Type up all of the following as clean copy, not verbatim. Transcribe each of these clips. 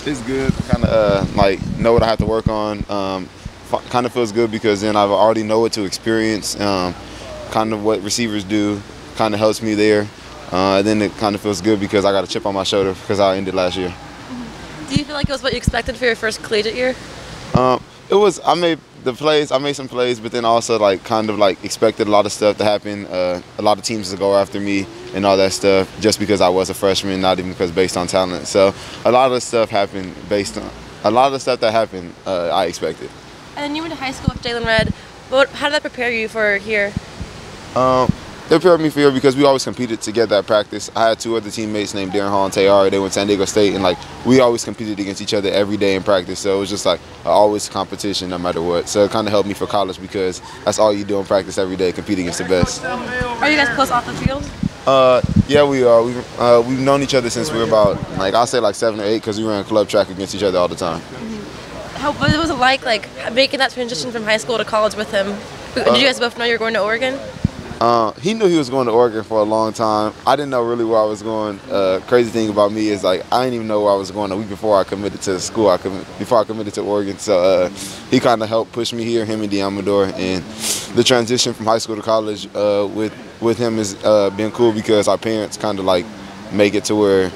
It's good. Kind of like know what I have to work on. Kind of feels good because then I already know what to experience. Kind of what receivers do. Kind of helps me there. Then it kind of feels good because I got a chip on my shoulder because I ended last year. Do you feel like it was what you expected for your first collegiate year? It was. I made the plays. I made some plays, but then also like kind of like expected a lot of stuff to happen. A lot of teams to go after me and all that stuff just because I was a freshman, not even because based on talent. So a lot of stuff happened based on a lot of the stuff that happened. I expected. And then you went to high school with Jalen Red. How did that prepare you for here? They prepared me for here because we always competed together at practice. I had two other teammates named Darren Hall and Tayari. They went to San Diego State, and like we always competed against each other every day in practice. So it was just like always competition no matter what. So it kind of helped me for college because that's all you do in practice every day, compete against the best. Are you guys close off the field? Yeah, we are. We've known each other since we were about like I'll say like 7 or 8 because we ran club track against each other all the time. What was it like making that transition from high school to college with him? Did you guys both know you were going to Oregon? He knew he was going to Oregon for a long time. I didn't know really where I was going. Crazy thing about me is like I didn't even know where I was going a week before I committed to school. Before I committed to Oregon, so he kind of helped push me here. Him and Diamador, and the transition from high school to college with him has been cool because our parents kind of like make it to where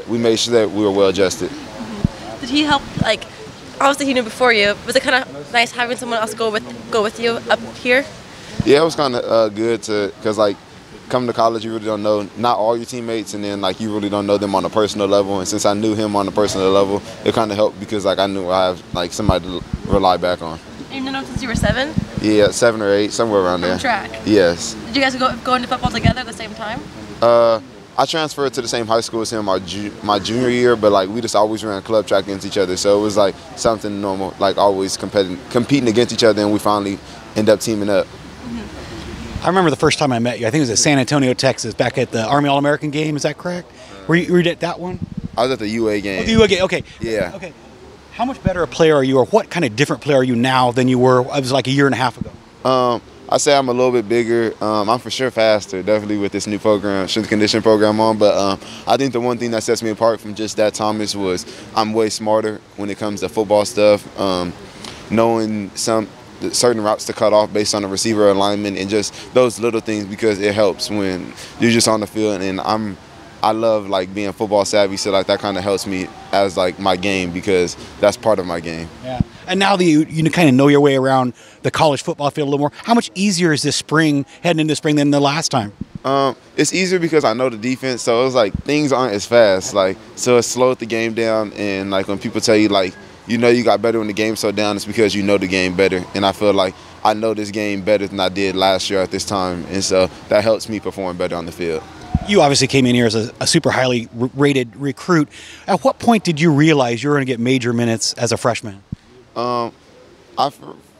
we made sure that we were well adjusted. Did he help? Like, obviously he knew before you. Was it kind of nice having someone else go with you up here? Yeah, it was kind of good because like coming to college, you really don't know not all your teammates, and then like you really don't know them on a personal level. And since I knew him on a personal level, it kind of helped because like I knew I have like somebody to rely back on. You've known him since you were 7? Yeah, 7 or 8, somewhere around there. Track. Yes. Did you guys go into football together at the same time? I transferred to the same high school as him my junior year, but like we just always ran club track against each other, so it was like something normal, like always competing against each other, and we finally end up teaming up. I remember the first time I met you. I think it was at San Antonio, Texas, back at the Army All-American game. Is that correct? Were you at that one? I was at the UA game. Oh, the UA game. Okay. Yeah. Okay. How much better a player are you, or what kind of different player are you now than you were? It was like a year and a half ago. I say I'm a little bit bigger. I'm for sure faster, definitely with this new program, strength conditioning program on. But I think the one thing that sets me apart from just that Thomas was I'm way smarter when it comes to football stuff, knowing certain routes to cut off based on the receiver alignment and just those little things because it helps when you're just on the field. And I love like being football savvy, so like that kind of helps me as like my game because that's part of my game. Yeah. And now that you kind of know your way around the college football field a little more, how much easier is this spring, heading into spring, than the last time? It's easier because I know the defense, so it's like things aren't as fast. Like so, it slowed the game down. And like when people tell you like you know you got better when the game slowed down, it's because you know the game better. And I feel like I know this game better than I did last year at this time, and so that helps me perform better on the field. You obviously came in here as a super highly rated recruit. At what point did you realize you were going to get major minutes as a freshman? I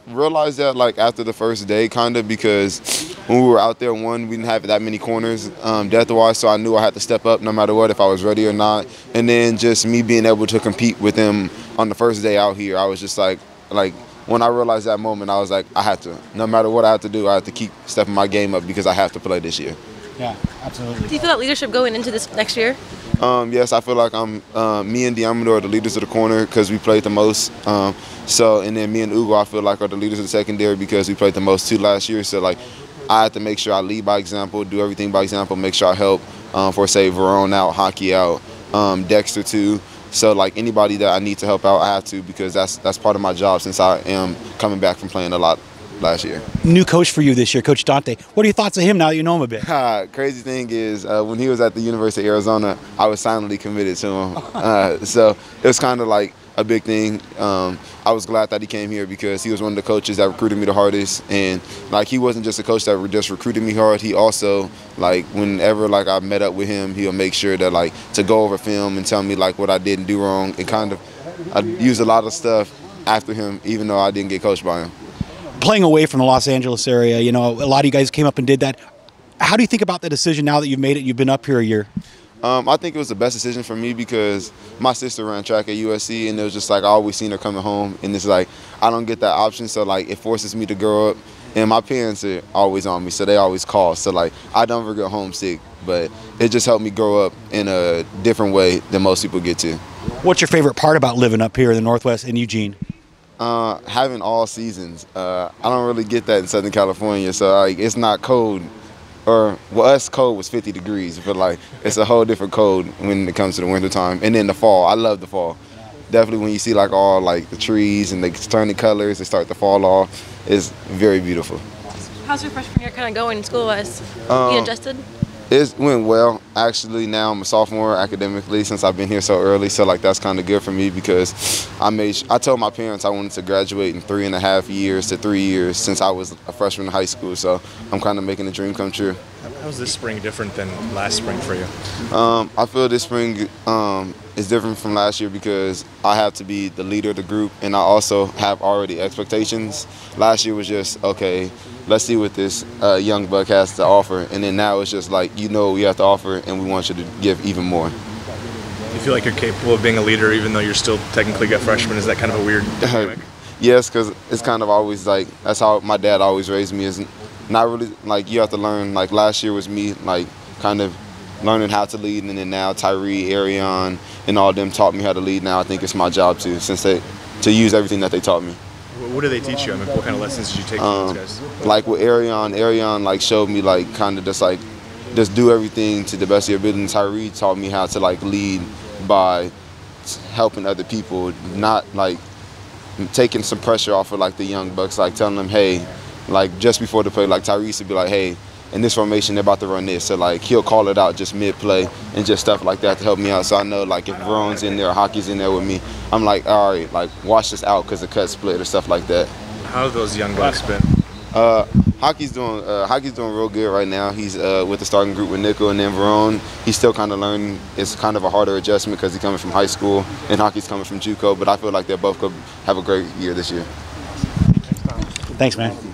realized that like after the first day, kind of, because when we were out there, we didn't have that many corners depth-wise, so I knew I had to step up no matter what if I was ready or not. And then just me being able to compete with them on the first day out here, I was just like when I realized that moment, I was like, I have to, no matter what I have to do, I have to keep stepping my game up because I have to play this year. Yeah, absolutely. Do you feel that leadership going into this next year? Yes, I feel like me and Diamador are the leaders of the corner because we played the most. And then me and Ugo, I feel like, are the leaders of the secondary because we played the most too last year. So like, I have to make sure I lead by example, do everything by example, make sure I help. For say Verone out, Hockey out, Dexter too. So like anybody that I need to help out, I have to because that's part of my job since I am coming back from playing a lot last year. New coach for you this year, Coach Dante. What are your thoughts of him now that you know him a bit? Crazy thing is, when he was at the University of Arizona, I was silently committed to him. So it was kind of like a big thing. I was glad that he came here because he was one of the coaches that recruited me the hardest. And like he wasn't just a coach that just recruited me hard. He also, like, whenever like I met up with him, he'll make sure that like to go over film and tell me like what I didn't do wrong. And kind of, I used a lot of stuff after him, even though I didn't get coached by him. Playing away from the Los Angeles area, you know, a lot of you guys came up and did that. How do you think about the decision now that you've made it? You've been up here a year. I think it was the best decision for me because my sister ran track at USC, and it was just like I always seen her coming home, and it's like I don't get that option, so like it forces me to grow up And my parents are always on me, so they always call. So like I don't ever get homesick, but it just helped me grow up in a different way than most people get to. What's your favorite part about living up here in the Northwest in Eugene? Having all seasons. I don't really get that in Southern California, so like it's not cold. Or well, us cold was 50 degrees, but like it's a whole different cold when it comes to the winter time. And then the fall, I love the fall. Definitely when you see like all like the trees and they turn the colors, they start to fall off. It's very beautiful. How's your freshman year kind of going school-wise? You adjusted? It went well. Actually, now I'm a sophomore academically since I've been here so early. So like that's kind of good for me because I told my parents I wanted to graduate in 3.5 years to 3 years since I was a freshman in high school. So I'm kind of making a dream come true. How's this spring different than last spring for you? I feel this spring is different from last year because I have to be the leader of the group, and I also have already expectations. Last year was just, okay, let's see what this young buck has to offer, and then now it's just like, you know what we have to offer, and we want you to give even more. You feel like you're capable of being a leader even though you're still technically a freshman? Is that kind of a weird dynamic? Yes, because it's kind of always like, that's how my dad always raised me, is not really, like you have to learn, like last year was me, like kind of learning how to lead, and then now Tyree, Arion, and all of them taught me how to lead. Now I think it's my job to use everything that they taught me. What do they teach you? I mean, what kind of lessons did you take from those guys? Like with Arion like showed me like kind of just do everything to the best of your ability. And Tyree taught me how to like lead by helping other people, not like taking some pressure off of like the young bucks, like telling them, hey, like just before the play, like Tyree used to be like, hey, in this formation, they're about to run this. So like he'll call it out just mid-play and just stuff like that to help me out. So I know like if Veron's in there or Hockey's in there with me, I'm like, all right, like watch this out because the cut split or stuff like that. How have those young bucks been? Hockey's doing real good right now. He's with the starting group with Nico, and then Veron, he's still kind of learning. It's kind of a harder adjustment because he's coming from high school and Hockey's coming from JUCO, but I feel like they'll both have a great year this year. Thanks, man.